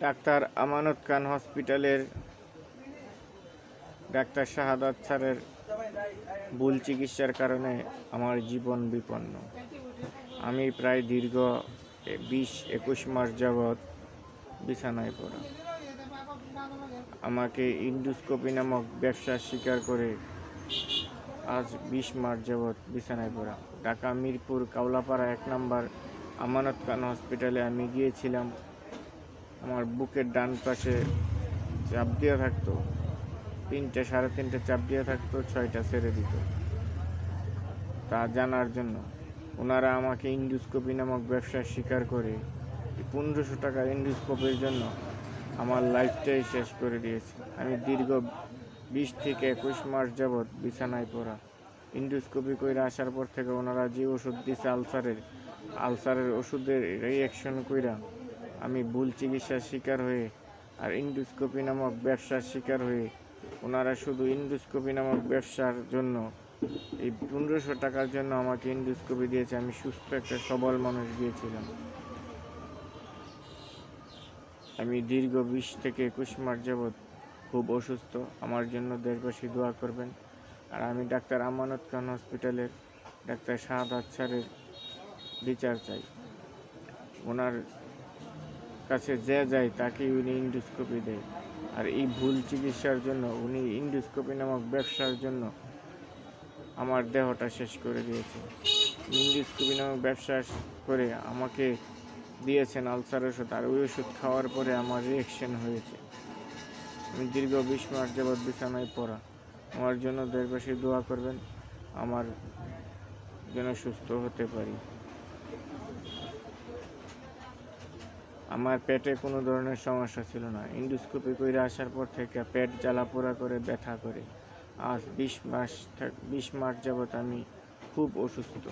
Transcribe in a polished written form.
Doctor আমানত খান হসপিটালের doctor শাহাদাত স্যারের ভুল চিকিৎসার কারণে আমার জীবন বিপন্ন। আমি প্রায় দীর্ঘ 20-21 মাস যাবৎ বিছানায় পড়া। আমাকে ইন্ডোস্কোপি নামক ব্যবসার শিকার করে আজ 20 মাস যাবৎ বিছানায় পড়া। ঢাকা মিরপুর কাওলাপাড়া 1 নম্বর আমানত খান হসপিটালে আমি গিয়েছিলাম। আমার বুকের ডান পাশে চাপ দেওয়া থাকতো, 3টে 3.5টে চাপ দেওয়া থাকতো, 6টা ছেড়ে দিত। তা জানার জন্য ওনারা আমাকে ইন্ডোস্কোপি নামক ব্যবসার শিকার করে 1500 টাকার ইন্ডোস্কোপির জন্য আমার লাইফটাই শেষ করে দিয়েছে। আমি দীর্ঘ 20 থেকে 21 মাস যাবৎ বিছানায় পড়া। ইন্ডোস্কোপি করে আসার পর থেকে ওনারা যে ওষুধ দিছে আলসারের ওষুধের রিঅ্যাকশন কইরা আমি ভুল চিকিৎসার শিকার হয়ে আর ইন্ডোস্কোপি নামক ব্যবসার শিকার হয়ে ওনারা শুধু ইন্ডোস্কোপি নামক ব্যবসার জন্য এই 1500 টাকার জন্য আমাকে ইন্ডোস্কোপি দিয়েছে। আমি সুস্থ একটা সবল মানুষ গিয়েছিলাম। আমি দীর্ঘ 20 থেকে 21 মাস যাবৎ খুব অসুস্থ। আমার জন্য দেশবাসী দোয়া করবেন। আর আমি ডাক্তার আমানত খান হসপিটালের ডাক্তার শাহাদাত স্যারের বিচার চাই। ওনার কাছে যে যায় তাকেই উনি ইন্ডোস্কোপি দেয়। আর এই ভুল চিকিৎসার জন্য উনি ইন্ডোস্কোপি নামক ব্যবসার জন্য আমার দেহটা শেষ করে দিয়েছে। ইন্ডোস্কোপি নামক ব্যবসা করে আমাকে দিয়েছেন আলসার ওষুধ, আর ওই ওষুধ খাওয়ার পরে আমার রিঅ্যাকশন হয়েছে। আমি দীর্ঘ 20 মাস যাবৎ বিছানায় পড়া। আমার জন্য দেশবাসী দোয়া করবেন, আমার যেন সুস্থ হতে পারি। আমার পেটে কোনো ধরনের সমস্যা ছিল না। ইন্ডোস্কোপি করে আসার পর থেকে পেট জ্বালাপোড়া করে ব্যথা করে আজ 20 মাস যাবৎ আমি খুব অসুস্থ।